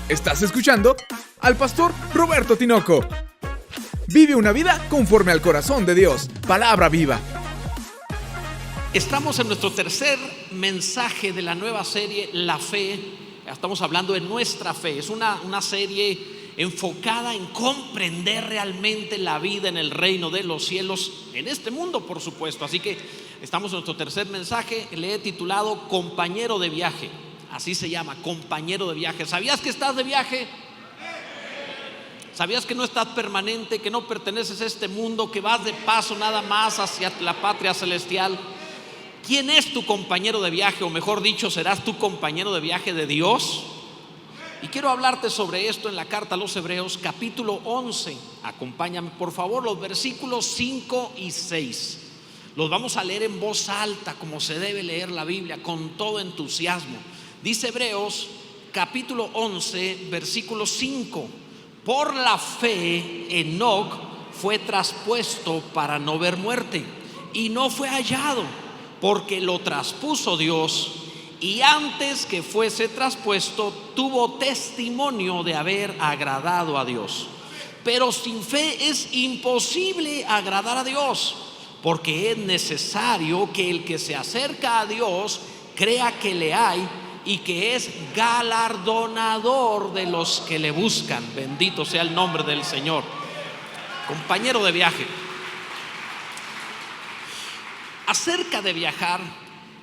Estás escuchando al pastor Roberto Tinoco. Vive una vida conforme al corazón de Dios. Palabra viva. Estamos en nuestro tercer mensaje de la nueva serie La Fe. Estamos hablando de nuestra fe. Es una serie enfocada en comprender realmente la vida en el reino de los cielos, en este mundo, por supuesto. Así que estamos en nuestro tercer mensaje. Le he titulado Compañero de Viaje. Así se llama, compañero de viaje. ¿Sabías que estás de viaje? ¿Sabías que no estás permanente, que no perteneces a este mundo, que vas de paso nada más hacia la patria celestial? ¿Quién es tu compañero de viaje? O mejor dicho, ¿serás tu compañero de viaje de Dios? Y quiero hablarte sobre esto en la carta a los Hebreos, capítulo 11. Acompáñame por favor, los versículos 5 y 6. Los vamos a leer en voz alta, como se debe leer la Biblia, con todo entusiasmo. Dice Hebreos capítulo 11 versículo 5: por la fe Enoc fue traspuesto para no ver muerte, y no fue hallado, porque lo traspuso Dios, y antes que fuese traspuesto tuvo testimonio de haber agradado a Dios. Pero sin fe es imposible agradar a Dios, porque es necesario que el que se acerca a Dios crea que le hay y que es galardonador de los que le buscan. Bendito sea el nombre del Señor. Compañero de viaje. Acerca de viajar,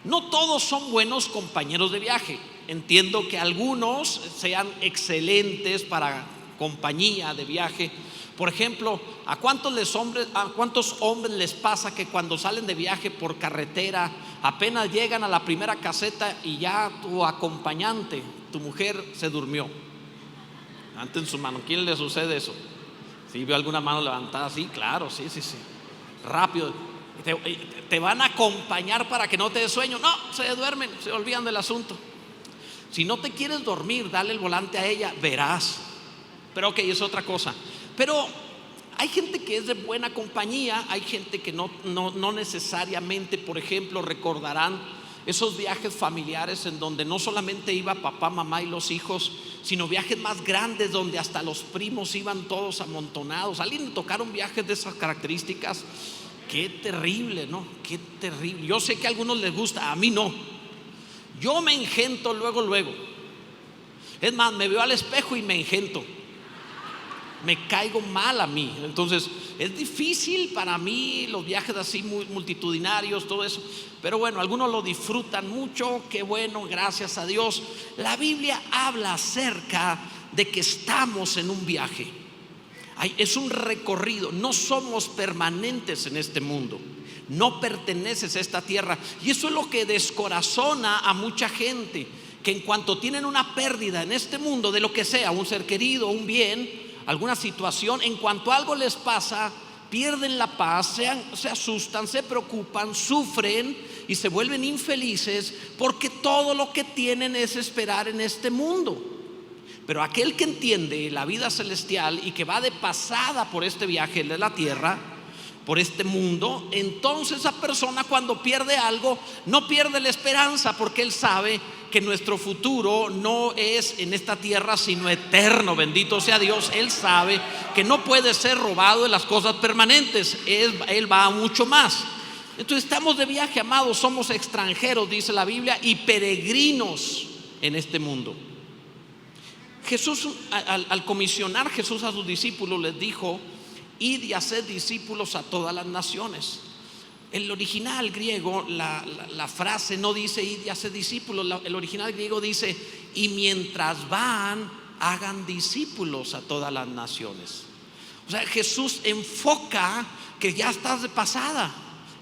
no todos son buenos compañeros de viaje. Entiendo que algunos sean excelentes para compañía de viaje. Por ejemplo, ¿a cuántos hombres les pasa que cuando salen de viaje por carretera, apenas llegan a la primera caseta y ya tu acompañante, tu mujer, se durmió? Levanten su mano. ¿Quién le sucede eso? ¿Sí veo alguna mano levantada? Sí, claro, sí. Rápido. Te van a acompañar para que no te des sueño. No, se duermen, se olvidan del asunto. Si no te quieres dormir, dale el volante a ella, verás. Pero ok, es otra cosa. Pero hay gente que es de buena compañía. Hay gente que no necesariamente, por ejemplo, recordarán esos viajes familiares en donde no solamente iba papá, mamá y los hijos, sino viajes más grandes donde hasta los primos iban todos amontonados. ¿A alguien le tocaron viajes de esas características? Qué terrible, ¿no? Qué terrible. Yo sé que a algunos les gusta, a mí no. Yo me engento luego. Es más, me veo al espejo y me engento. Me caigo mal a mí. Entonces es difícil para mí los viajes así muy multitudinarios, todo eso. Pero bueno, algunos lo disfrutan mucho. Qué bueno, gracias a Dios. La Biblia habla acerca de que estamos en un viaje. Es un recorrido. No somos permanentes en este mundo. No perteneces a esta tierra. Y eso es lo que descorazona a mucha gente, que en cuanto tienen una pérdida en este mundo, de lo que sea, un ser querido, un bien, alguna situación, en cuanto algo les pasa, pierden la paz, se asustan, se preocupan, sufren y se vuelven infelices, porque todo lo que tienen es esperar en este mundo. Pero aquel que entiende la vida celestial y que va de pasada por este viaje de la tierra, por este mundo, entonces esa persona, cuando pierde algo, no pierde la esperanza, porque él sabe que nuestro futuro no es en esta tierra sino eterno. Bendito sea Dios. Él sabe que no puede ser robado de las cosas permanentes. Él va a mucho más. Entonces estamos de viaje, amados. Somos extranjeros, dice la Biblia, y peregrinos en este mundo. Jesús, al comisionar Jesús a sus discípulos, les dijo: id y haced discípulos a todas las naciones. El original griego, la frase no dice id y haced discípulos. El original griego dice: y mientras van, hagan discípulos a todas las naciones. O sea, Jesús enfoca que ya estás de pasada,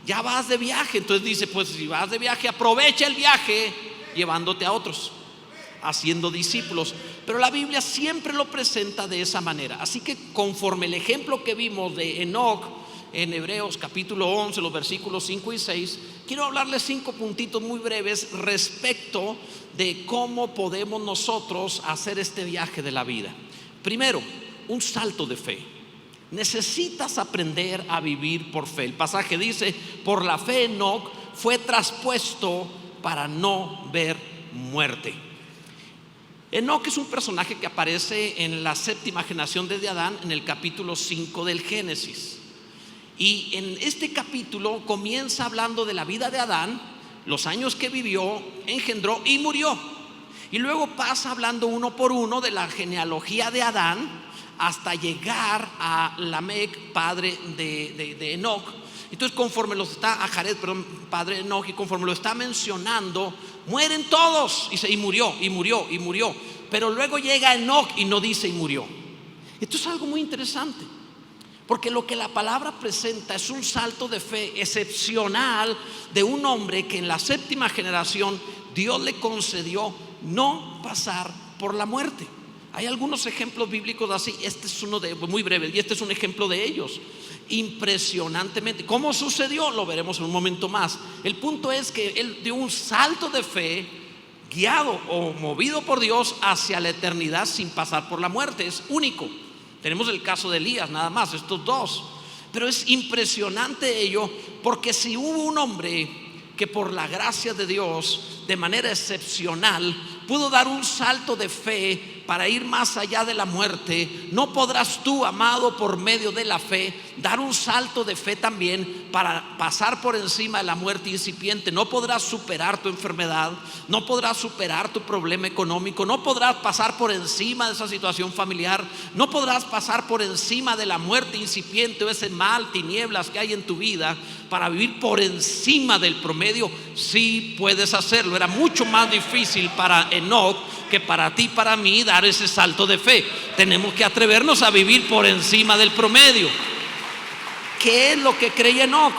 ya vas de viaje. Entonces dice: pues si vas de viaje, aprovecha el viaje llevándote a otros, haciendo discípulos. Pero la Biblia siempre lo presenta de esa manera. Así que conforme el ejemplo que vimos de Enoc en Hebreos capítulo 11, los versículos 5 y 6, quiero hablarles 5 puntitos muy breves respecto de cómo podemos nosotros hacer este viaje de la vida. Primero, un salto de fe. Necesitas aprender a vivir por fe. El pasaje dice: por la fe Enoc fue traspuesto para no ver muerte. Enoc es un personaje que aparece en la séptima generación desde Adán, en el capítulo 5 del Génesis. Y en este capítulo comienza hablando de la vida de Adán, los años que vivió, engendró y murió. Y luego pasa hablando uno por uno de la genealogía de Adán hasta llegar a Lamec, padre de Enoc. Entonces conforme los está, a Jared, perdón, padre de Enoc, y conforme lo está mencionando, mueren todos. Y murió. Pero luego llega Enoc y no dice y murió. Esto es algo muy interesante, porque lo que la palabra presenta es un salto de fe excepcional de un hombre que en la séptima generación Dios le concedió no pasar por la muerte. Hay algunos ejemplos bíblicos así. Este es uno de muy breve, y este es un ejemplo de ellos. Impresionantemente, ¿cómo sucedió? Lo veremos en un momento más. El punto es que él dio un salto de fe, guiado o movido por Dios hacia la eternidad sin pasar por la muerte. Es único. Tenemos el caso de Elías, nada más, estos dos. Pero es impresionante ello, porque si hubo un hombre que por la gracia de Dios, de manera excepcional, pudo dar un salto de fe para ir más allá de la muerte, no podrás tú, amado, por medio de la fe, dar un salto de fe también para pasar por encima de la muerte incipiente. No podrás superar tu enfermedad, no podrás superar tu problema económico, no podrás pasar por encima de esa situación familiar, no podrás pasar por encima de la muerte incipiente o ese mal, tinieblas que hay en tu vida, para vivir por encima del promedio. Sí puedes hacerlo. Era mucho más difícil para Enoc que para ti, para mí, dar ese salto de fe. Tenemos que atrevernos a vivir por encima del promedio. ¿Qué es lo que creía Enoc?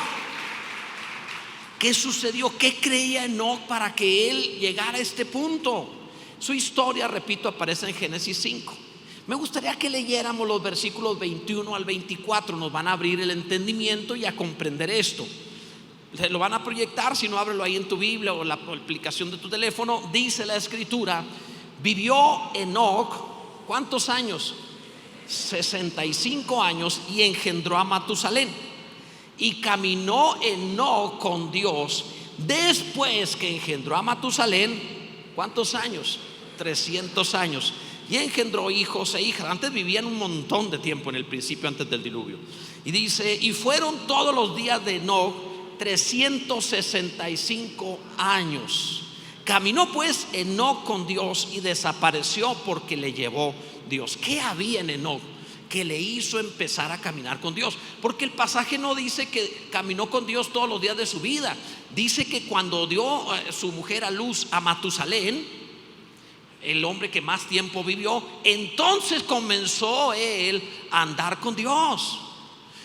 ¿Qué sucedió? ¿Qué creía Enoc para que él llegara a este punto? Su historia, repito, aparece en Génesis 5. Me gustaría que leyéramos los versículos 21 al 24. Nos van a abrir el entendimiento y a comprender esto. Lo van a proyectar, si no, ábrelo ahí en tu Biblia o la aplicación de tu teléfono. Dice la escritura: vivió Enoc, ¿cuántos años? 65 años, y engendró a Matusalén. Y caminó Enoc con Dios después que engendró a Matusalén. ¿Cuántos años? 300 años. Y engendró hijos e hijas. Antes vivían un montón de tiempo en el principio, antes del diluvio. Y dice: y fueron todos los días de Enoc 365 años. Caminó pues Enoc con Dios y desapareció porque le llevó Dios. ¿Qué había en Enoc que le hizo empezar a caminar con Dios? Porque el pasaje no dice que caminó con Dios todos los días de su vida. Dice que cuando dio su mujer a luz a Matusalén, el hombre que más tiempo vivió, entonces comenzó él a andar con Dios.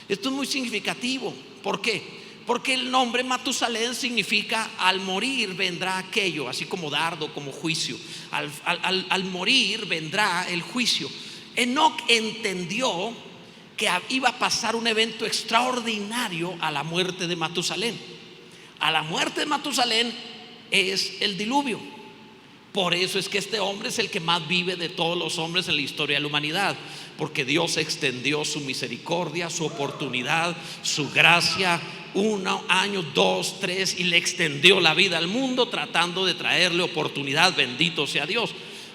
Esto es muy significativo. ¿Por qué? Porque el nombre Matusalén significa al morir vendrá aquello, así como dardo, como juicio. Al morir vendrá el juicio. Enoc entendió que iba a pasar un evento extraordinario a la muerte de Matusalén. A la muerte de Matusalén es el diluvio. Por eso es que este hombre es el que más vive de todos los hombres en la historia de la humanidad, porque Dios extendió su misericordia, su oportunidad, su gracia, 1 año, 2, 3, y le extendió la vida al mundo tratando de traerle oportunidad. Bendito sea Dios.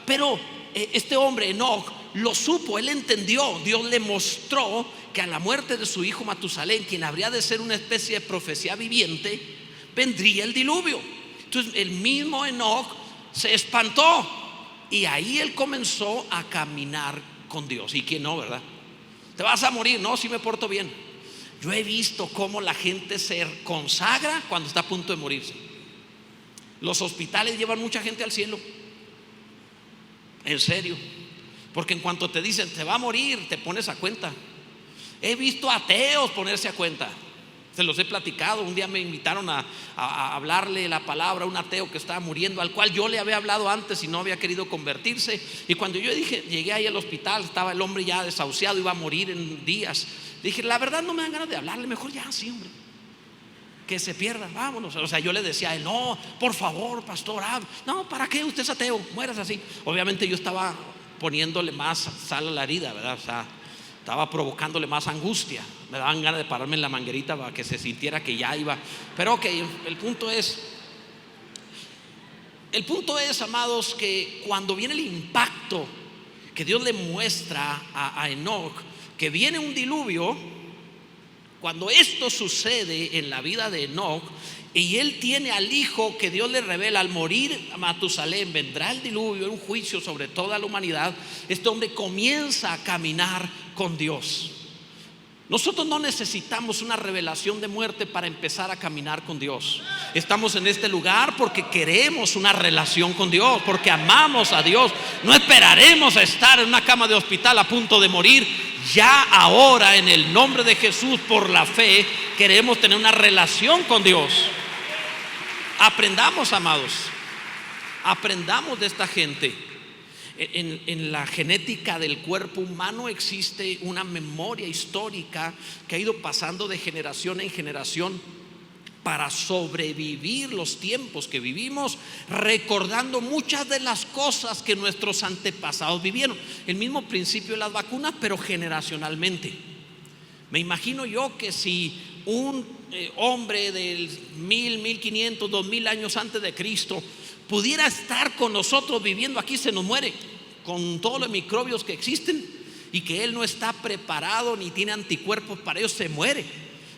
Pero este hombre Enoc lo supo, él entendió. Dios le mostró que a la muerte de su hijo Matusalén, quien habría de ser una especie de profecía viviente, vendría el diluvio. Entonces el mismo Enoc se espantó, y ahí él comenzó a caminar con Dios. ¿Y quién no, verdad? Te vas a morir. No, si me porto bien. Yo he visto cómo la gente se consagra cuando está a punto de morirse. Los hospitales llevan mucha gente al cielo. En serio. Porque en cuanto te dicen te va a morir, te pones a cuenta. He visto ateos ponerse a cuenta. Se los he platicado. Un día me invitaron a hablarle la palabra a un ateo que estaba muriendo, al cual yo le había hablado antes y no había querido convertirse. Y cuando yo llegué ahí al hospital, estaba el hombre ya desahuciado, iba a morir en días. Dije, la verdad no me dan ganas de hablarle, mejor ya, sí, hombre, que se pierda, vámonos. O sea, yo le decía a él: no, por favor, pastor, no, ¿para qué? Usted es ateo, mueras así. Obviamente yo estaba poniéndole más sal a la herida, ¿verdad? O sea, estaba provocándole más angustia. Me daban ganas de pararme en la manguerita para que se sintiera que ya iba. Pero ok, el punto es, el punto es, amados, que cuando viene el impacto que Dios le muestra a Enoc, que viene un diluvio, cuando esto sucede en la vida de Enoc y él tiene al hijo que Dios le revela al morir a Matusalén, vendrá el diluvio, un juicio sobre toda la humanidad. Este hombre comienza a caminar con Dios. Nosotros no necesitamos una revelación de muerte para empezar a caminar con Dios. Estamos en este lugar porque queremos una relación con Dios, porque amamos a Dios. No esperaremos a estar en una cama de hospital a punto de morir. Ya ahora, en el nombre de Jesús, por la fe, queremos tener una relación con Dios. Aprendamos, amados, aprendamos de esta gente. En la genética del cuerpo humano existe una memoria histórica que ha ido pasando de generación en generación para sobrevivir los tiempos que vivimos, recordando muchas de las cosas que nuestros antepasados vivieron. El mismo principio de las vacunas, pero generacionalmente. Me imagino yo que si un hombre del 1000, 1500, 2000 años antes de Cristo pudiera estar con nosotros viviendo aquí, se nos muere con todos los microbios que existen, y que él no está preparado ni tiene anticuerpos para ellos, se muere.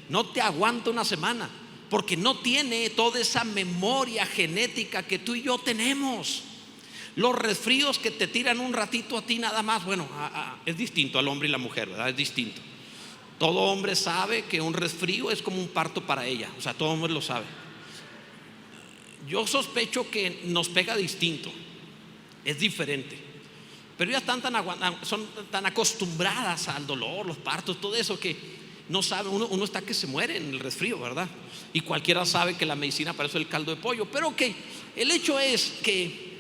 No te aguanta una semana, porque no tiene toda esa memoria genética que tú y yo tenemos. Los resfríos que te tiran un ratito a ti nada más, bueno, es distinto al hombre y la mujer, ¿verdad? Es distinto. Todo hombre sabe que un resfrío es como un parto para ella, o sea, todo hombre lo sabe. Yo sospecho que nos pega distinto, es diferente, pero ya son tan acostumbradas al dolor, los partos, todo eso, que no sabe, uno está que se muere en el resfrío, ¿verdad? Y cualquiera sabe que la medicina para eso es el caldo de pollo. Pero ok, el hecho es que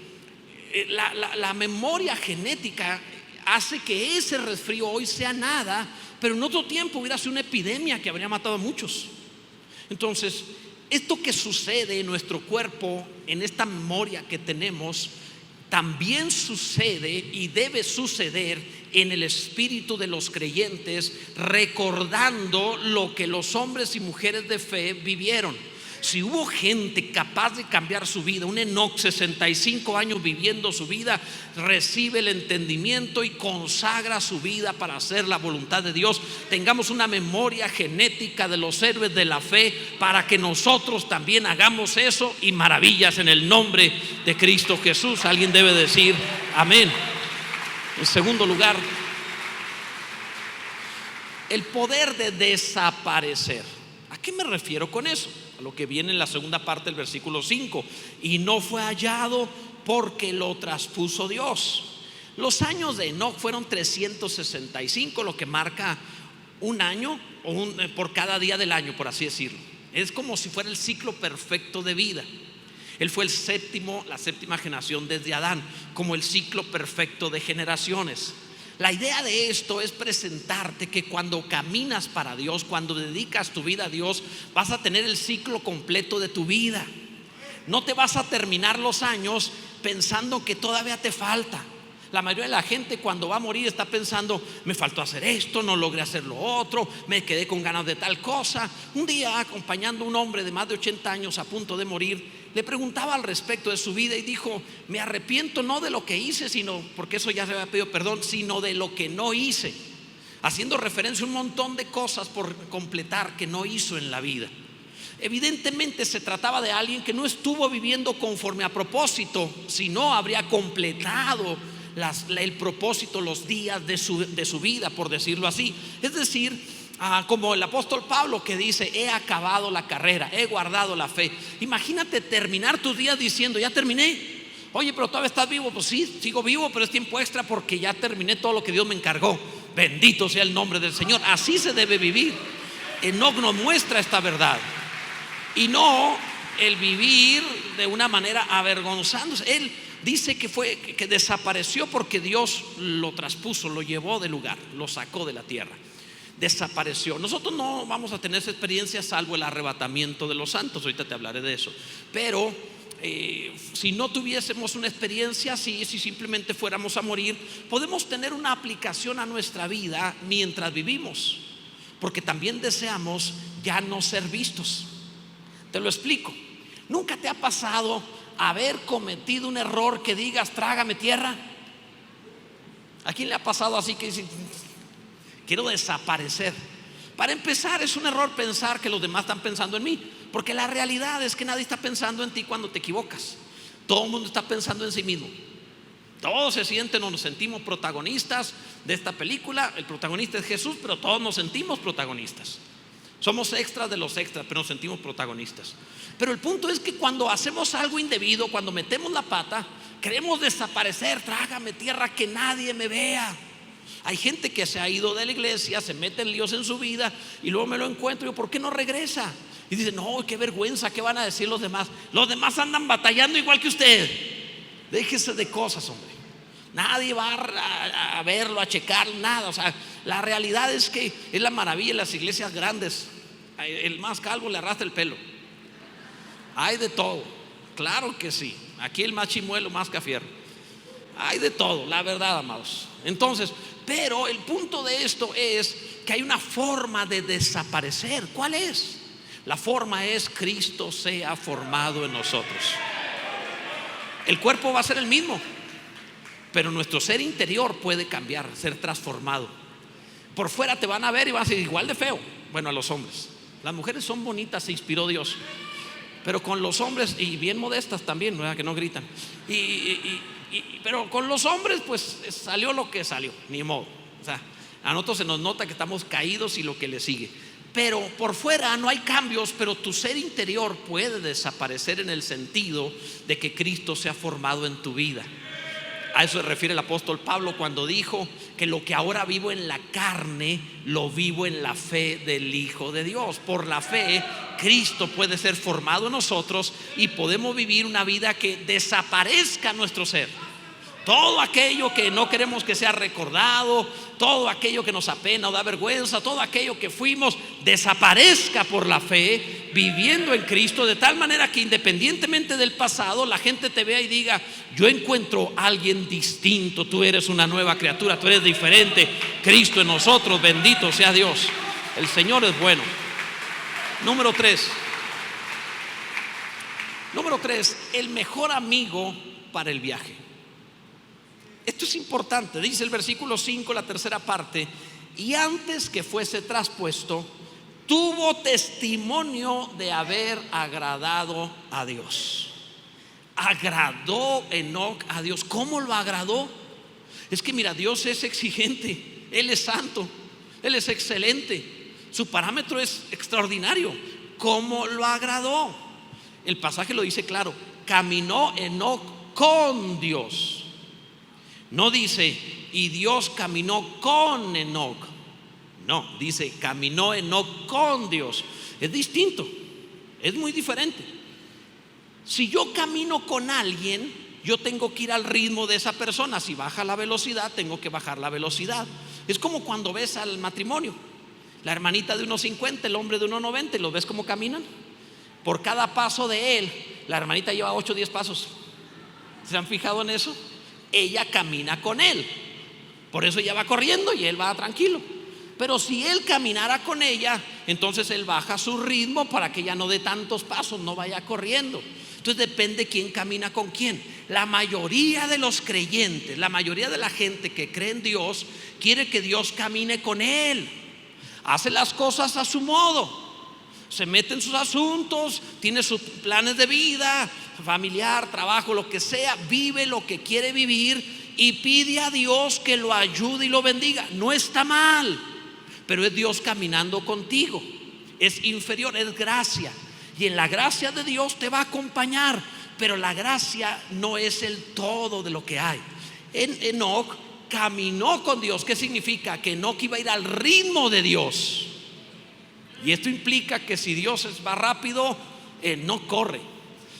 la memoria genética hace que ese resfrío hoy sea nada, pero en otro tiempo hubiera sido una epidemia que habría matado a muchos. Entonces, esto que sucede en nuestro cuerpo, en esta memoria que tenemos, también sucede y debe suceder en el espíritu de los creyentes, recordando lo que los hombres y mujeres de fe vivieron. Si hubo gente capaz de cambiar su vida, un Enoc, 65 años viviendo su vida, recibe el entendimiento y consagra su vida para hacer la voluntad de Dios. Tengamos una memoria genética de los héroes de la fe para que nosotros también hagamos eso y maravillas en el nombre de Cristo Jesús. Alguien debe decir amén. En segundo lugar, el poder de desaparecer. ¿A qué me refiero con eso? A lo que viene en la segunda parte del versículo 5. Y no fue hallado porque lo traspuso Dios. Los años de Enoc fueron 365, lo que marca un año por cada día del año, por así decirlo. Es como si fuera el ciclo perfecto de vida. Él fue la séptima generación desde Adán, como el ciclo perfecto de generaciones. La idea de esto es presentarte que cuando caminas para Dios, cuando dedicas tu vida a Dios, vas a tener el ciclo completo de tu vida. No te vas a terminar los años pensando que todavía te falta. La mayoría de la gente cuando va a morir está pensando: me faltó hacer esto, no logré hacer lo otro, me quedé con ganas de tal cosa. Un día, acompañando a un hombre de más de 80 años a punto de morir, le preguntaba al respecto de su vida y dijo: me arrepiento no de lo que hice, sino, porque eso ya se había pedido perdón, sino de lo que no hice, haciendo referencia a un montón de cosas por completar que no hizo en la vida. Evidentemente se trataba de alguien que no estuvo viviendo conforme a propósito, sino habría completado el propósito, los días de su vida, por decirlo así. Es decir, como el apóstol Pablo, que dice: he acabado la carrera, he guardado la fe. Imagínate terminar tus días diciendo: ya terminé. Oye, pero todavía estás vivo. Pues sí, sigo vivo, pero es tiempo extra porque ya terminé todo lo que Dios me encargó. Bendito sea el nombre del Señor. Así se debe vivir. Enoc nos muestra esta verdad, y no el vivir de una manera avergonzándose. Él dice que desapareció porque Dios lo traspuso, lo llevó del lugar, lo sacó de la tierra. Desapareció. Nosotros no vamos a tener esa experiencia salvo el arrebatamiento de los santos. Ahorita te hablaré de eso. Pero si no tuviésemos una experiencia así, si simplemente fuéramos a morir, podemos tener una aplicación a nuestra vida mientras vivimos, porque también deseamos ya no ser vistos. Te lo explico. ¿Nunca te ha pasado haber cometido un error que digas trágame tierra? ¿A quién le ha pasado así que dice quiero desaparecer? Para empezar, es un error pensar que los demás están pensando en mí, porque la realidad es que nadie está pensando en ti cuando te equivocas. Todo el mundo está pensando en sí mismo. Todos se sienten o nos sentimos protagonistas de esta película. El protagonista es Jesús, pero todos nos sentimos protagonistas. Somos extras de los extras, pero nos sentimos protagonistas. Pero el punto es que cuando hacemos algo indebido, cuando metemos la pata, queremos desaparecer. Trágame tierra, que nadie me vea. Hay gente que se ha ido de la iglesia, se mete en líos en su vida y luego me lo encuentro y yo, ¿por qué no regresa? Y dice, no, qué vergüenza, ¿qué van a decir los demás? Los demás andan batallando igual que usted. Déjese de cosas, hombre. Nadie va a verlo, a checar, nada. O sea, la realidad es que es la maravilla en las iglesias grandes. El más calvo le arrastra el pelo. Hay de todo, claro que sí. Aquí el más chimuelo, más cafierro. Hay de todo, la verdad, amados. Entonces, pero el punto de esto es que hay una forma de desaparecer. ¿Cuál es? La forma es Cristo sea formado en nosotros. El cuerpo va a ser el mismo, pero nuestro ser interior puede cambiar, ser transformado. Por fuera te van a ver y van a ser igual de feo. Bueno, a los hombres. Las mujeres son bonitas, se inspiró Dios. Pero con los hombres, y bien modestas también, ¿verdad? Que no gritan. Pero con los hombres pues salió lo que salió, ni modo. O sea, a nosotros se nos nota que estamos caídos y lo que le sigue. Pero por fuera no hay cambios, pero tu ser interior puede desaparecer en el sentido de que Cristo se ha formado en tu vida. A eso se refiere el apóstol Pablo cuando dijo que lo que ahora vivo en la carne lo vivo en la fe del Hijo de Dios. Por la fe Cristo puede ser formado en nosotros y podemos vivir una vida que desaparezca nuestro ser. Todo aquello que no queremos que sea recordado, todo aquello que nos apena o da vergüenza, todo aquello que fuimos, desaparezca por la fe, viviendo en Cristo, de tal manera que independientemente del pasado, la gente te vea y diga, yo encuentro a alguien distinto, tú eres una nueva criatura, tú eres diferente, Cristo en nosotros, bendito sea Dios. El Señor es bueno. Número 3, el mejor amigo para el viaje. Esto es importante, dice el versículo 5, la tercera parte, y antes que fuese traspuesto, tuvo testimonio de haber agradado a Dios. Agradó Enoc a Dios. ¿Cómo lo agradó? Es que mira, Dios es exigente, Él es santo, Él es excelente, su parámetro es extraordinario. ¿Cómo lo agradó? El pasaje lo dice claro, caminó Enoc con Dios. No dice, y Dios caminó con Enoc. No, dice, caminó Enoc con Dios. Es distinto, es muy diferente. Si yo camino con alguien, yo tengo que ir al ritmo de esa persona. Si baja la velocidad, tengo que bajar la velocidad. Es como cuando ves al matrimonio, la hermanita de 1.50, el hombre de 1.90, y los ves cómo caminan. Por cada paso de él, la hermanita lleva 8 o 10 pasos. ¿Se han fijado en eso? Ella camina con él, por eso ella va corriendo y él va tranquilo. Pero si él caminara con ella, entonces él baja su ritmo para que ella no dé tantos pasos, no vaya corriendo. Entonces depende quién camina con quién. La mayoría de los creyentes, la mayoría de la gente que cree en Dios, quiere que Dios camine con él. Hace las cosas a su modo, se mete en sus asuntos, tiene sus planes de vida, familiar, trabajo, lo que sea, vive lo que quiere vivir y pide a Dios que lo ayude y lo bendiga. No está mal, pero es Dios caminando contigo. Es inferior, es gracia, y en la gracia de Dios te va a acompañar, pero la gracia no es el todo de lo que hay. Enoc caminó con Dios. ¿Qué significa? Que Enoc iba a ir al ritmo de Dios. Y esto implica que si Dios va rápido, no corre.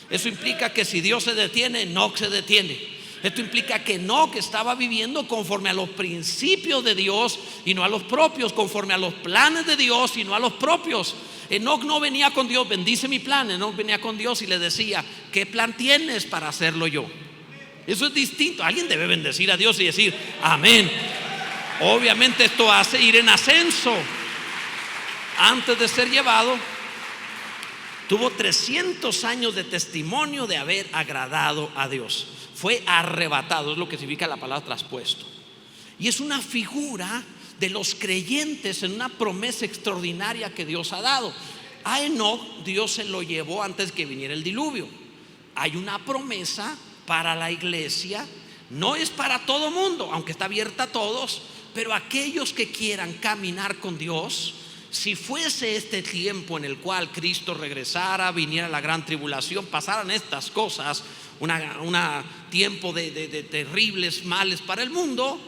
Eso implica que si Dios se detiene, Enoc se detiene. Esto implica que Enoc estaba viviendo conforme a los principios de Dios y no a los propios, conforme a los planes de Dios y no a los propios. Enoc no venía con Dios, bendice mi plan. Enoc venía con Dios y le decía, ¿qué plan tienes para hacerlo yo? Eso es distinto. Alguien debe bendecir a Dios y decir amén. Obviamente esto hace ir en ascenso. Antes de ser llevado, Tuvo 300 años de testimonio de haber agradado a Dios. Fue arrebatado, es lo que significa la palabra traspuesto. Y es una figura de los creyentes en una promesa extraordinaria que Dios ha dado. A Enoc Dios se lo llevó antes que viniera el diluvio. Hay una promesa para la iglesia, no es para todo mundo, aunque está abierta a todos, pero aquellos que quieran caminar con Dios, si fuese este tiempo en el cual Cristo regresara, viniera la gran tribulación, pasaran estas cosas, un tiempo de terribles males para el mundo,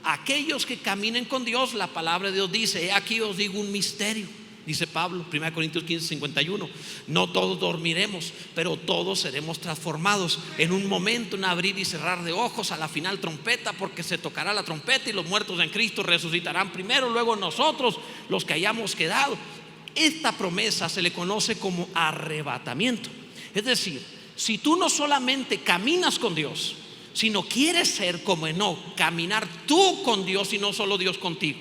aquellos que caminen con Dios, la palabra de Dios dice: he aquí os digo un misterio, dice Pablo, 1 Corintios 15, 51. No todos dormiremos, pero todos seremos transformados en un momento, un abrir y cerrar de ojos, a la final trompeta, porque se tocará la trompeta y los muertos en Cristo resucitarán primero, luego nosotros los que hayamos quedado. Esta promesa se le conoce como arrebatamiento. Es decir, si tú no solamente caminas con Dios, sino quieres ser como Enoc, caminar tú con Dios y no solo Dios contigo.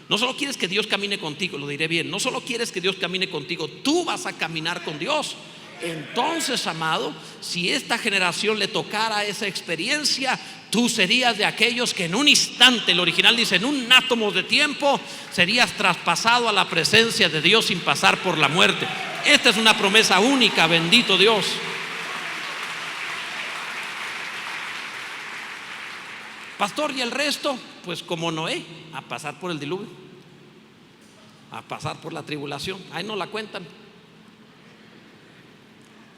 No solo quieres que Dios camine contigo, lo diré bien, no solo quieres que Dios camine contigo, tú vas a caminar con Dios. Entonces, amado, si esta generación le tocara esa experiencia, tú serías de aquellos que en un instante, el original dice en un átomo de tiempo, serías traspasado a la presencia de Dios sin pasar por la muerte. Esta es una promesa única, bendito Dios. Pastor, ¿y el resto? Pues como Noé, a pasar por el diluvio, a pasar por la tribulación. Ahí no la cuentan.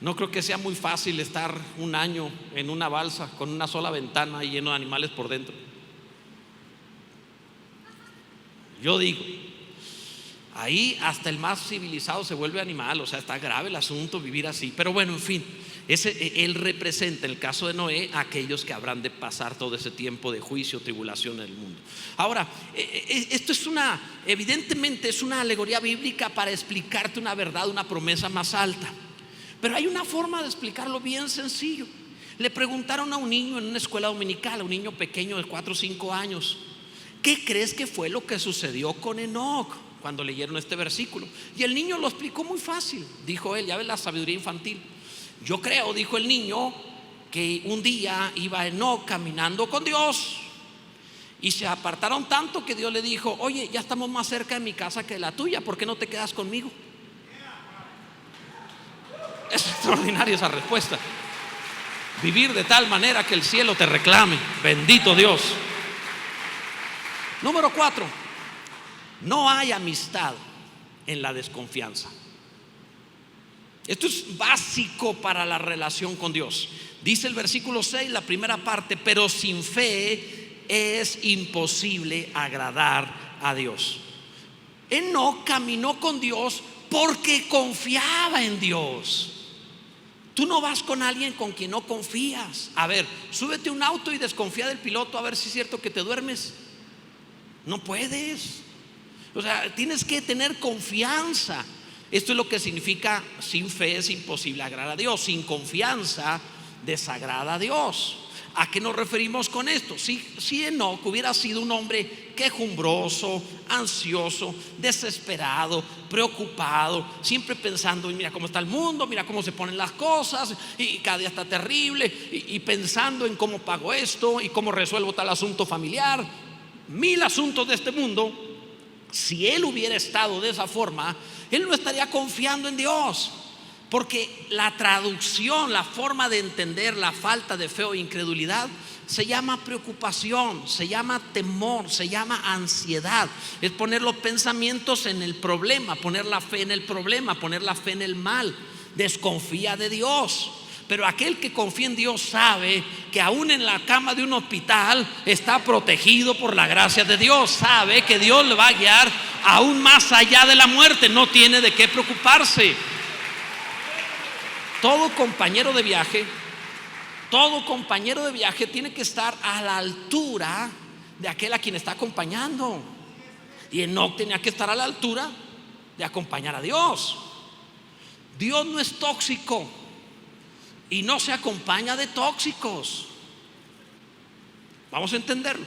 No creo que sea muy fácil estar un año en una balsa con una sola ventana y lleno de animales por dentro. Yo digo, ahí hasta el más civilizado se vuelve animal. O sea, está grave el asunto vivir así. Pero bueno, en fin, él representa, en el caso de Noé, a aquellos que habrán de pasar todo ese tiempo de juicio, tribulación en el mundo. Ahora, esto es evidentemente es una alegoría bíblica para explicarte una verdad, una promesa más alta. Pero hay una forma de explicarlo bien sencillo. Le preguntaron a un niño en una escuela dominical, a un niño pequeño de 4 o 5 años: ¿qué crees que fue lo que sucedió con Enoc? Cuando leyeron este versículo. Y el niño lo explicó muy fácil. Dijo él, ya ves la sabiduría infantil. Yo creo, dijo el niño, que un día iba Enoc caminando con Dios y se apartaron tanto que Dios le dijo: oye, ya estamos más cerca de mi casa que de la tuya, ¿por qué no te quedas conmigo? Es extraordinaria esa respuesta. Vivir de tal manera que el cielo te reclame. Bendito Dios. Número 4. No hay amistad en la desconfianza. Esto es básico para la relación con Dios. Dice el versículo 6, la primera parte: pero sin fe es imposible agradar a Dios. Enoc caminó con Dios porque confiaba en Dios. Tú no vas con alguien con quien no confías. A ver, súbete a un auto y desconfía del piloto a ver si es cierto que te duermes. No puedes. O sea, tienes que tener confianza. Esto es lo que significa: sin fe es imposible agradar a Dios. Sin confianza desagrada a Dios. ¿A qué nos referimos con esto? Si Enoc hubiera sido un hombre quejumbroso, ansioso, desesperado, preocupado, siempre pensando: mira cómo está el mundo, mira cómo se ponen las cosas, y cada día está terrible, y pensando en cómo pago esto y cómo resuelvo tal asunto familiar, 1000 asuntos de este mundo. Si él hubiera estado de esa forma, él no estaría confiando en Dios. Porque la traducción, la forma de entender la falta de fe o incredulidad se llama preocupación, se llama temor, se llama ansiedad. Es poner los pensamientos en el problema, poner la fe en el problema, poner la fe en el mal. Desconfía de Dios. Pero aquel que confía en Dios sabe que aún en la cama de un hospital está protegido por la gracia de Dios. Sabe que Dios le va a guiar aún más allá de la muerte. No tiene de qué preocuparse. Todo compañero de viaje tiene que estar a la altura de aquel a quien está acompañando. Y Enoc tenía que estar a la altura de acompañar a Dios. Dios no es tóxico y no se acompaña de tóxicos. Vamos a entenderlo.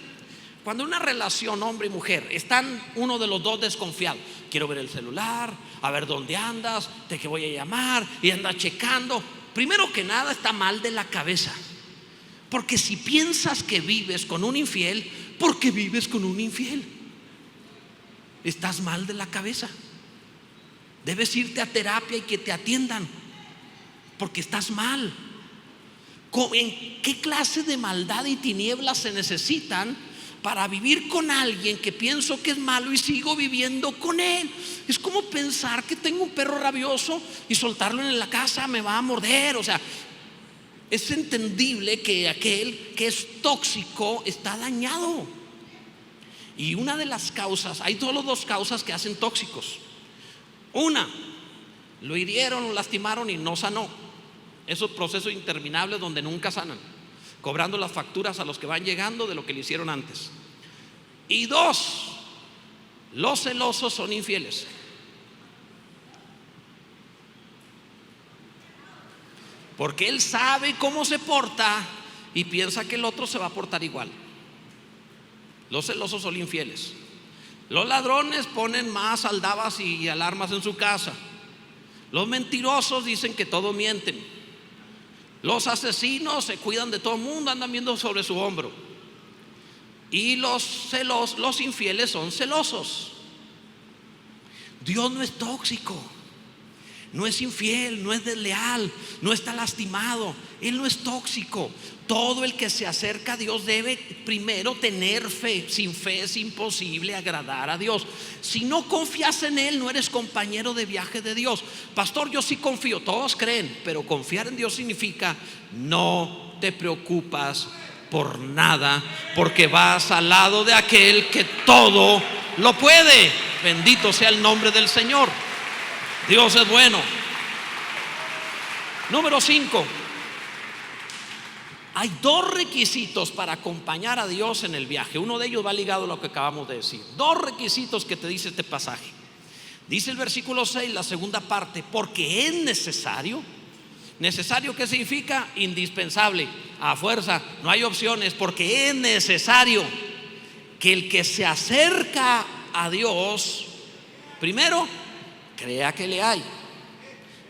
Cuando una relación hombre y mujer están uno de los dos desconfiados, quiero ver el celular, a ver dónde andas, de qué voy a llamar, y anda checando. Primero que nada está mal de la cabeza, porque si piensas que vives con un infiel, ¿por qué vives con un infiel? Estás mal de la cabeza. Debes irte a terapia y que te atiendan, porque estás mal. ¿En qué clase de maldad y tinieblas se necesitan para vivir con alguien que pienso que es malo y sigo viviendo con él? Es como pensar que tengo un perro rabioso y soltarlo en la casa me va a morder. O sea, es entendible que aquel que es tóxico está dañado. Y una de las causas, hay solo dos causas que hacen tóxicos. Una, lo hirieron, lo lastimaron y no sanó. Esos procesos interminables donde nunca sanan, cobrando las facturas a los que van llegando de lo que le hicieron antes. Y dos, los celosos son infieles. Porque él sabe cómo se porta y piensa que el otro se va a portar igual. Los celosos son infieles. Los ladrones ponen más aldabas y alarmas en su casa. Los mentirosos dicen que todos mienten. Los asesinos se cuidan de todo el mundo, andan viendo sobre su hombro. Y los infieles son celosos. Dios no es tóxico, no es infiel, no es desleal, no está lastimado. Él no es tóxico. Todo el que se acerca a Dios debe primero tener fe. Sin fe es imposible agradar a Dios. Si no confías en Él, no eres compañero de viaje de Dios. Pastor, yo sí confío. Todos creen, pero confiar en Dios significa no te preocupas por nada, porque vas al lado de aquel que todo lo puede. Bendito sea el nombre del Señor. Dios es bueno. Número 5. Hay dos requisitos para acompañar a Dios en el viaje. Uno de ellos va ligado a lo que acabamos de decir. Dos requisitos que te dice este pasaje. Dice el versículo 6, la segunda parte, porque es necesario. ¿Necesario qué significa? Indispensable, a fuerza, no hay opciones, porque es necesario que el que se acerca a Dios, primero, crea que le hay.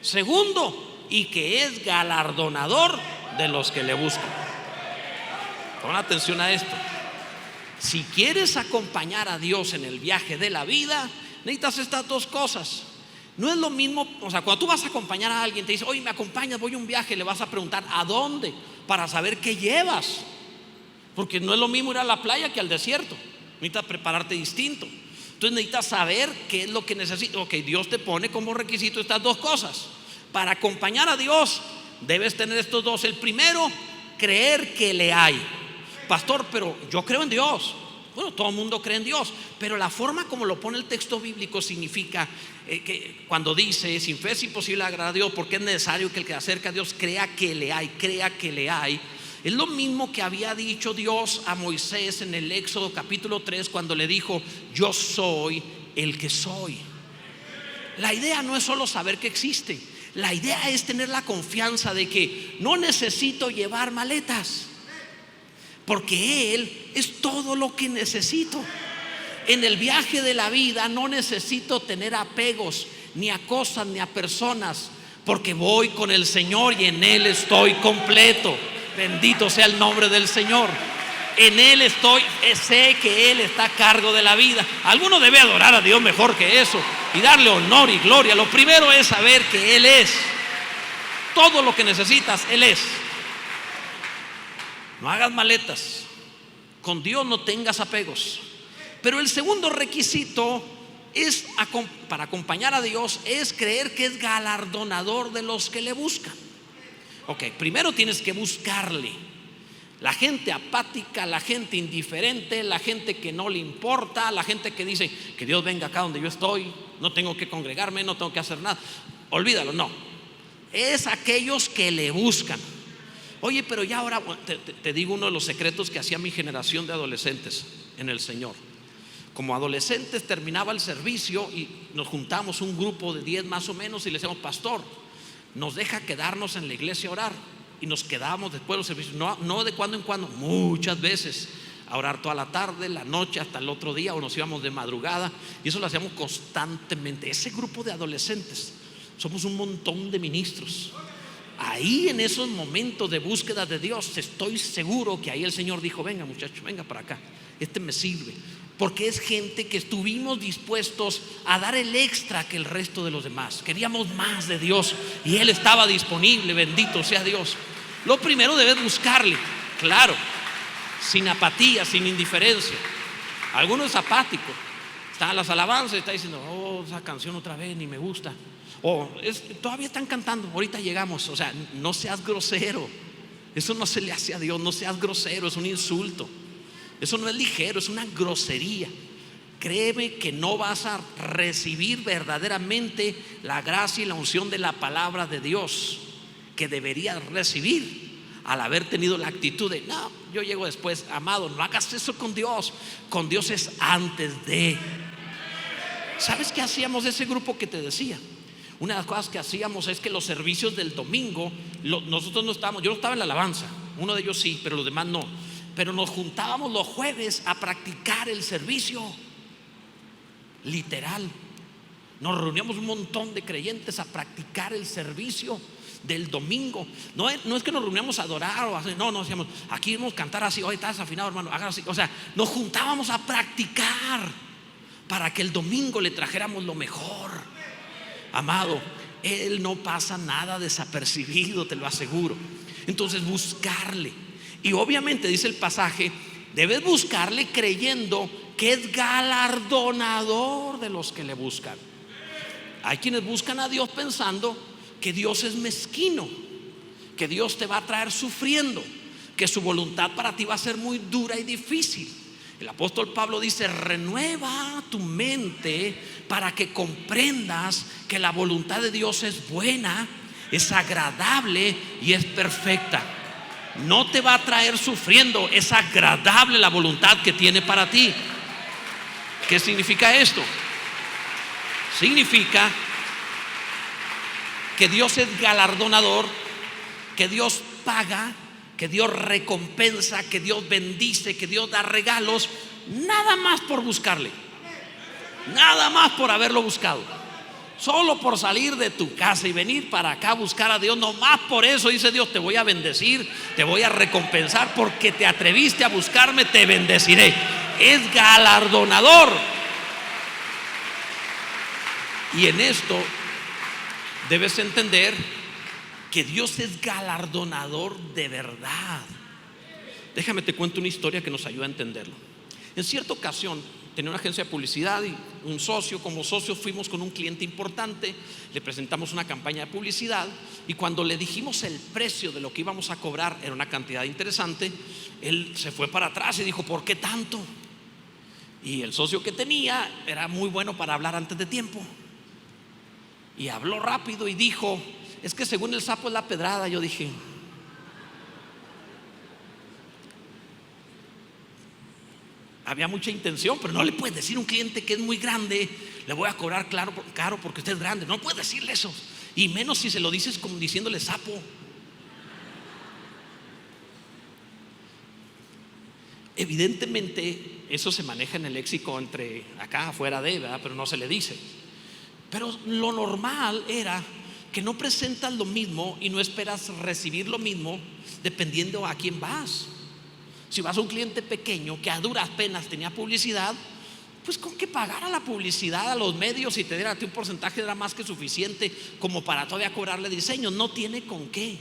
Segundo, y que es galardonador de los que le buscan. Pon atención a esto. Si quieres acompañar a Dios en el viaje de la vida, necesitas estas dos cosas. No es lo mismo, o sea, cuando tú vas a acompañar a alguien, te dice, oye, me acompañas, voy a un viaje, le vas a preguntar ¿a dónde? Para saber qué llevas. Porque no es lo mismo ir a la playa que al desierto. Necesitas prepararte distinto. Entonces necesitas saber qué es lo que necesitas. Ok, Dios te pone como requisito estas dos cosas. Para acompañar a Dios debes tener estos dos. El primero, creer que le hay. Pastor, pero yo creo en Dios. Bueno, todo el mundo cree en Dios, pero la forma como lo pone el texto bíblico significa que cuando dice sin fe es imposible agradar a Dios, porque es necesario que el que se acerca a Dios crea que le hay, crea que le hay. Es lo mismo que había dicho Dios a Moisés en el Éxodo capítulo 3 cuando le dijo, yo soy el que soy. La idea no es solo saber que existe. La idea es tener la confianza de que no necesito llevar maletas, porque Él es todo lo que necesito. En el viaje de la vida no necesito tener apegos ni a cosas ni a personas, porque voy con el Señor y en Él estoy completo. Bendito sea el nombre del Señor. En Él estoy, sé que Él está a cargo de la vida. Alguno debe adorar a Dios mejor que eso y darle honor y gloria. Lo primero es saber que Él es todo lo que necesitas. Él es. No hagas maletas. Con Dios no tengas apegos. Pero el segundo requisito es para acompañar a Dios es creer que es galardonador de los que le buscan. Ok, primero tienes que buscarle. La gente apática, la gente indiferente, la gente que no le importa, la gente que dice que Dios venga acá donde yo estoy, no tengo que congregarme, no tengo que hacer nada. Olvídalo, no. Es aquellos que le buscan. Oye, pero ya ahora te digo uno de los secretos que hacía mi generación de adolescentes en el Señor. Como adolescentes terminaba el servicio y nos juntamos un grupo de 10 más o menos y le decíamos, pastor, nos deja quedarnos en la iglesia a orar. Y nos quedábamos después de los servicios, no de cuando en cuando, muchas veces a orar toda la tarde, la noche, hasta el otro día, o nos íbamos de madrugada, y eso lo hacíamos constantemente. Ese grupo de adolescentes, somos un montón de ministros. Ahí en esos momentos de búsqueda de Dios, estoy seguro que ahí el Señor dijo: venga muchacho, venga para acá, este me sirve. Porque es gente que estuvimos dispuestos a dar el extra que el resto de los demás. Queríamos más de Dios y Él estaba disponible, bendito sea Dios. Lo primero debes buscarle, claro, sin apatía, sin indiferencia. Algunos es apático, está en las alabanzas y está diciendo: oh, esa canción otra vez ni me gusta. O todavía están cantando, ahorita llegamos. O sea, no seas grosero. Eso no se le hace a Dios. No seas grosero, es un insulto. Eso no es ligero, es una grosería. Créeme que no vas a recibir verdaderamente la gracia y la unción de la palabra de Dios que deberías recibir al haber tenido la actitud de: no, yo llego después. Amado, no hagas eso con Dios. Con Dios es antes de. ¿Sabes qué hacíamos de ese grupo que te decía? Una de las cosas que hacíamos es que los servicios del domingo, nosotros no estábamos, yo no estaba en la alabanza, uno de ellos sí, pero los demás no. Pero nos juntábamos los jueves a practicar el servicio. Literal. Nos reuníamos un montón de creyentes a practicar el servicio del domingo. No es que nos reuníamos a adorar o a hacer, no decíamos: aquí vamos a cantar así, hoy está desafinado, hermano, haga así. O sea, nos juntábamos a practicar para que el domingo le trajéramos lo mejor. Amado, Él no pasa nada desapercibido, te lo aseguro. Entonces, buscarle. Y obviamente dice el pasaje: debes buscarle creyendo que es galardonador de los que le buscan. Hay quienes buscan a Dios pensando que Dios es mezquino, que Dios te va a traer sufriendo, que su voluntad para ti va a ser muy dura y difícil. El apóstol Pablo dice: renueva tu mente para que comprendas que la voluntad de Dios es buena, es agradable y es perfecta. No te va a traer sufriendo, es agradable la voluntad que tiene para ti. ¿Qué significa esto? Significa que Dios es galardonador, que Dios paga, que Dios recompensa, que Dios bendice, que Dios da regalos, nada más por buscarle, nada más por haberlo buscado. Solo por salir de tu casa y venir para acá a buscar a Dios, nomás por eso dice Dios: te voy a bendecir, te voy a recompensar, porque te atreviste a buscarme, te bendeciré. Es galardonador. Y en esto debes entender que Dios es galardonador de verdad. Déjame te cuento una historia que nos ayuda a entenderlo. En cierta ocasión tenía una agencia de publicidad y un socio. Como socios fuimos con un cliente importante, le presentamos una campaña de publicidad, y cuando le dijimos el precio de lo que íbamos a cobrar, era una cantidad interesante, él se fue para atrás y dijo: ¿por qué tanto? Y el socio que tenía era muy bueno para hablar antes de tiempo, y habló rápido y dijo: es que según el sapo es la pedrada. Yo dije: había mucha intención, pero no le puedes decir a un cliente que es muy grande: le voy a cobrar caro porque usted es grande. No puedes decirle eso, y menos si se lo dices como diciéndole sapo. Evidentemente eso se maneja en el léxico entre acá, afuera de, ¿verdad? Pero no se le dice. Pero lo normal era que no presentas lo mismo y no esperas recibir lo mismo dependiendo a quién vas. Si vas a un cliente pequeño que a duras penas tenía publicidad, pues con que pagara la publicidad a los medios y te diera a ti un porcentaje era más que suficiente como para todavía cobrarle diseño. No tiene con qué,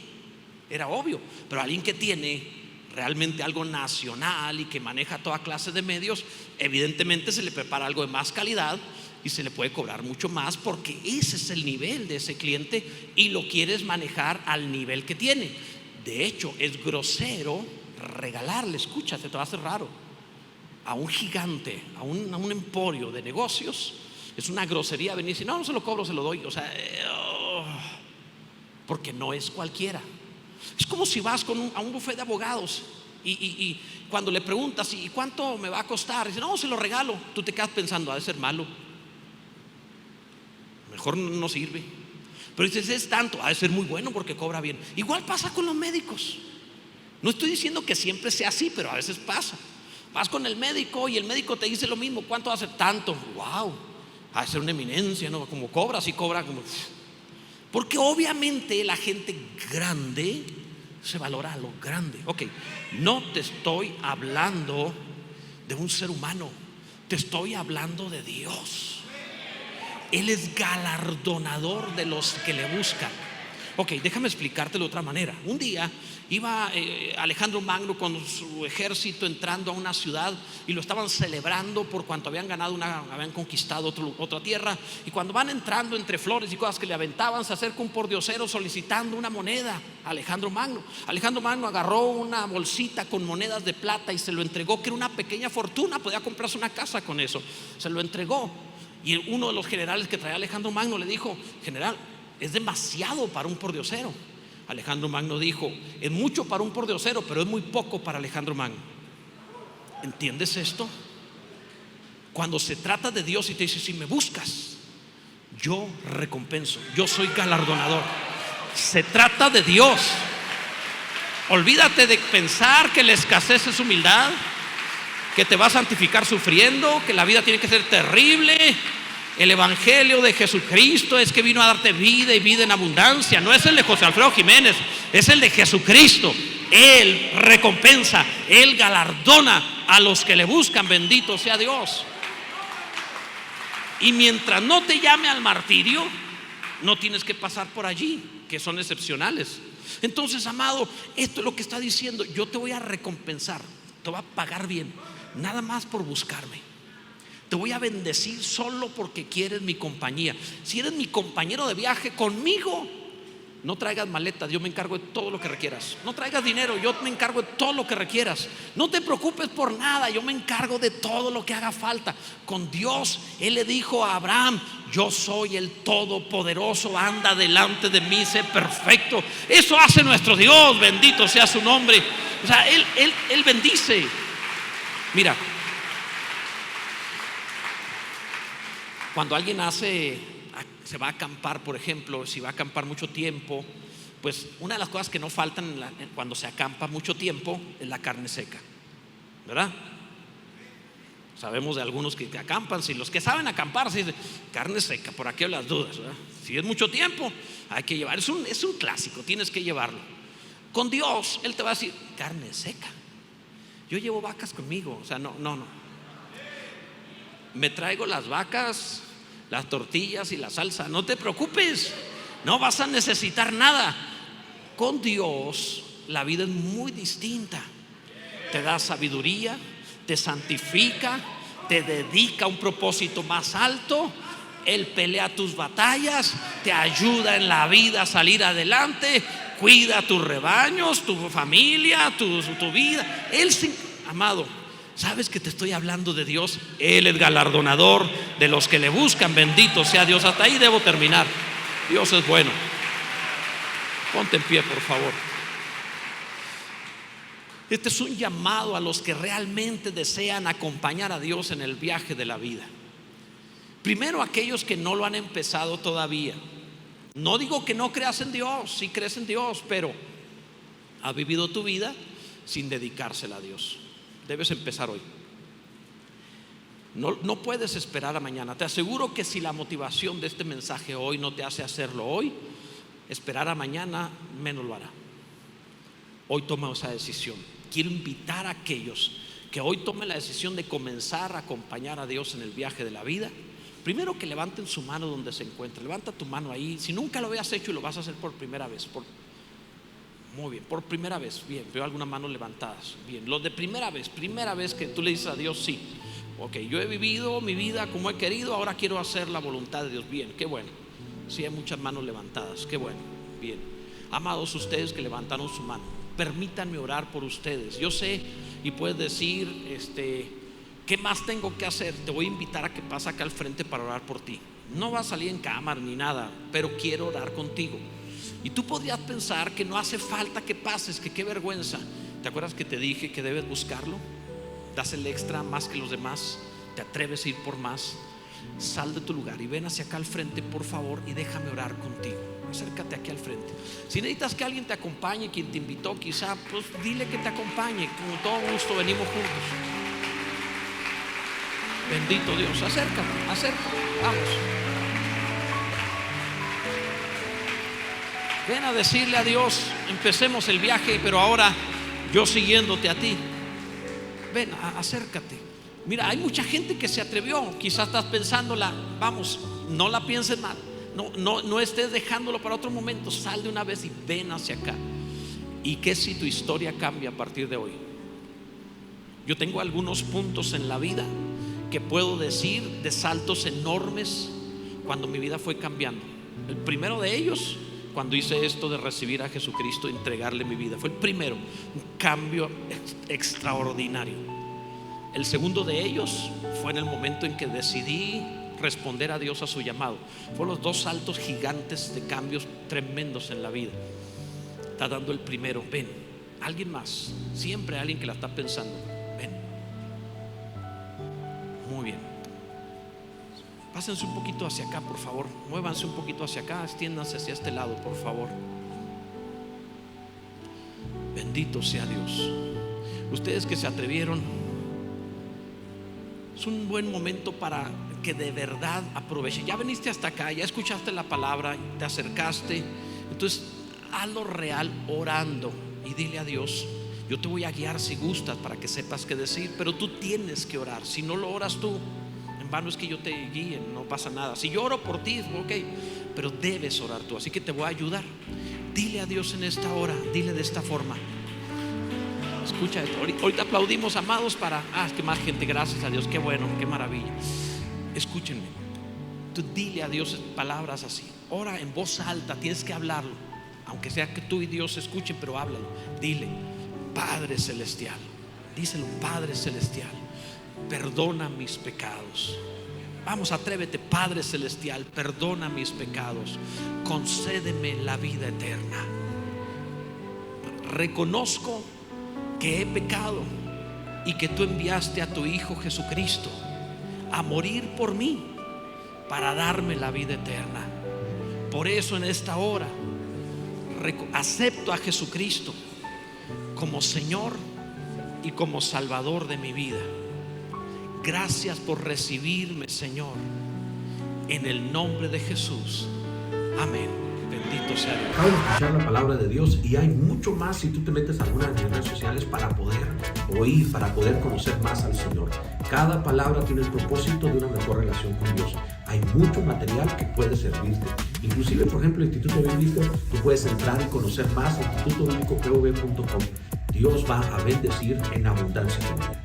era obvio. Pero alguien que tiene realmente algo nacional y que maneja toda clase de medios, evidentemente se le prepara algo de más calidad y se le puede cobrar mucho más, porque ese es el nivel de ese cliente y lo quieres manejar al nivel que tiene. De hecho, es grosero regalarle, escúchate, te va a hacer raro, a un gigante, a un emporio de negocios. Es una grosería venir y decir: no se lo cobro, se lo doy. O sea, porque no es cualquiera. Es como si vas a un buffet de abogados y cuando le preguntas: ¿y cuánto me va a costar? Dice: no, se lo regalo. Tú te quedas pensando: ha de ser malo, mejor no sirve. Pero dices: es tanto, ha de ser muy bueno porque cobra bien. Igual pasa con los médicos. No estoy diciendo que siempre sea así, pero a veces pasa. Vas con el médico y el médico te dice lo mismo. ¿Cuánto hace? Tanto. Wow, ha de ser una eminencia, ¿no? Como cobra, así cobra como... Porque obviamente la gente grande se valora a lo grande. Ok, no te estoy hablando de un ser humano, te estoy hablando de Dios. Él es galardonador de los que le buscan. Ok, déjame explicártelo de otra manera. Un día iba Alejandro Magno con su ejército entrando a una ciudad y lo estaban celebrando por cuanto habían ganado habían conquistado otra tierra. Y cuando van entrando entre flores y cosas que le aventaban, se acerca un pordiosero solicitando una moneda a Alejandro Magno. Alejandro Magno agarró una bolsita con monedas de plata y se lo entregó, que era una pequeña fortuna, podía comprarse una casa con eso. Se lo entregó. Y uno de los generales que traía Alejandro Magno le dijo: general, es demasiado para un pordiosero. Alejandro Magno dijo: es mucho para un pordiosero, pero es muy poco para Alejandro Magno. ¿Entiendes esto? Cuando se trata de Dios y te dice: si me buscas, yo recompenso, yo soy galardonador. Se trata de Dios. Olvídate de pensar que la escasez es humildad, que te va a santificar sufriendo, que la vida tiene que ser terrible. El evangelio de Jesucristo es que vino a darte vida y vida en abundancia. No es el de José Alfredo Jiménez, es el de Jesucristo. Él recompensa, Él galardona a los que le buscan. Bendito sea Dios. Y mientras no te llame al martirio, no tienes que pasar por allí, que son excepcionales. Entonces, amado, esto es lo que está diciendo: yo te voy a recompensar, te voy a pagar bien, nada más por buscarme. Te voy a bendecir solo porque quieres mi compañía. Si eres mi compañero de viaje, conmigo no traigas maletas, yo me encargo de todo lo que requieras. No traigas dinero, yo me encargo de todo lo que requieras. No te preocupes por nada, yo me encargo de todo lo que haga falta. Con Dios, Él le dijo a Abraham: yo soy el Todopoderoso, anda delante de mí, sé perfecto. Eso hace nuestro Dios, bendito sea su nombre. O sea, Él bendice. Mira, cuando alguien se va a acampar, por ejemplo, si va a acampar mucho tiempo, pues una de las cosas que no faltan cuando se acampa mucho tiempo es la carne seca, ¿verdad? Sabemos de algunos que acampan, si los que saben acampar, si dicen carne seca, por aquí las dudas, ¿verdad? Si es mucho tiempo, hay que llevar, es un clásico, tienes que llevarlo. Con Dios, Él te va a decir carne seca. Yo llevo vacas conmigo, o sea, no. Me traigo las vacas, las tortillas y la salsa. No te preocupes, no vas a necesitar nada. Con Dios la vida es muy distinta. Te da sabiduría, te santifica, te dedica a un propósito más alto. Él pelea tus batallas, te ayuda en la vida a salir adelante, cuida tus rebaños, tu familia, tu vida. Amado, ¿sabes que te estoy hablando de Dios? Él es galardonador de los que le buscan. Bendito sea Dios. Hasta ahí debo terminar. Dios es bueno. Ponte en pie, por favor. Este es un llamado a los que realmente desean acompañar a Dios en el viaje de la vida. Primero, aquellos que no lo han empezado todavía. No digo que no creas en Dios, sí crees en Dios, pero has vivido tu vida sin dedicársela a Dios. Debes empezar hoy. No puedes esperar a mañana. Te aseguro que si la motivación de este mensaje hoy no te hace hacerlo hoy, esperar a mañana menos lo hará. Hoy toma esa decisión. Quiero invitar a aquellos que hoy tomen la decisión de comenzar a acompañar a Dios en el viaje de la vida. Primero, que levanten su mano donde se encuentre. Levanta tu mano ahí. Si nunca lo habías hecho y lo vas a hacer por primera vez, muy bien, por primera vez. Bien, veo algunas manos levantadas. Bien, los de primera vez que tú le dices a Dios: sí, ok, yo he vivido mi vida como he querido, ahora quiero hacer la voluntad de Dios. Bien, qué bueno. Sí, hay muchas manos levantadas, qué bueno. Bien, amados ustedes que levantaron su mano, permítanme orar por ustedes. Yo sé, y puedes decir, ¿qué más tengo que hacer? Te voy a invitar a que pases acá al frente para orar por ti. No va a salir en cámara ni nada, pero quiero orar contigo. Y tú podrías pensar que no hace falta que pases, que qué vergüenza. ¿Te acuerdas que te dije que debes buscarlo? Das el extra más que los demás, te atreves a ir por más. Sal de tu lugar y ven hacia acá al frente, por favor, y déjame orar contigo. Acércate aquí al frente. Si necesitas que alguien te acompañe, quien te invitó, quizá, pues dile que te acompañe. Con todo gusto venimos juntos. Bendito Dios, acércate, acércate, vamos. Ven a decirle a Dios, empecemos el viaje, pero ahora yo siguiéndote a ti. Ven, acércate. Mira, hay mucha gente que se atrevió. Quizás estás pensándola, vamos, no la pienses mal. No estés dejándolo para otro momento. Sal de una vez y ven hacia acá. ¿Y qué si tu historia cambia a partir de hoy? Yo tengo algunos puntos en la vida que puedo decir de saltos enormes cuando mi vida fue cambiando. El primero de ellos, cuando hice esto de recibir a Jesucristo, entregarle mi vida, fue el primero, un cambio extraordinario. El segundo de ellos fue en el momento en que decidí responder a Dios a su llamado. Fueron los dos saltos gigantes de cambios tremendos en la vida. Está dando el primero. Ven, alguien más, siempre hay alguien que la está pensando. Ven. Muy bien. Pásense un poquito hacia acá, por favor. Muévanse un poquito hacia acá, extiéndanse hacia este lado, por favor. Bendito sea Dios. Ustedes que se atrevieron, es un buen momento para que de verdad aprovechen. Ya veniste hasta acá, ya escuchaste la palabra, te acercaste. Entonces hazlo real orando y dile a Dios: yo te voy a guiar si gustas para que sepas qué decir, pero tú tienes que orar. Si no lo oras tú, en vano es que yo te guíe, no pasa nada. Si yo oro por ti, ok, pero debes orar tú, así que te voy a ayudar. Dile a Dios en esta hora, dile de esta forma. Escucha esto. Ahorita aplaudimos, amados, para es que más gente, gracias a Dios, qué bueno, qué maravilla. Escúchenme, tú dile a Dios palabras así. Ora en voz alta, tienes que hablarlo, aunque sea que tú y Dios se escuchen, pero háblalo. Dile: Padre Celestial, díselo: Padre Celestial, perdona mis pecados. Vamos, atrévete. Padre Celestial, perdona mis pecados, concédeme la vida eterna. Reconozco que he pecado y que tú enviaste a tu Hijo Jesucristo a morir por mí para darme la vida eterna. Por eso en esta hora acepto a Jesucristo como Señor y como Salvador de mi vida. Gracias por recibirme, Señor, en el nombre de Jesús. Amén. Bendito sea Dios. Acabo de escuchar la palabra de Dios y hay mucho más si tú te metes a algunas de mis redes sociales para poder oír, para poder conocer más al Señor. Cada palabra tiene el propósito de una mejor relación con Dios. Hay mucho material que puede servirte. Inclusive, por ejemplo, el Instituto Bíblico, tú puedes entrar y conocer más en institutobiblicopv.com. Dios va a bendecir en abundancia tu vida.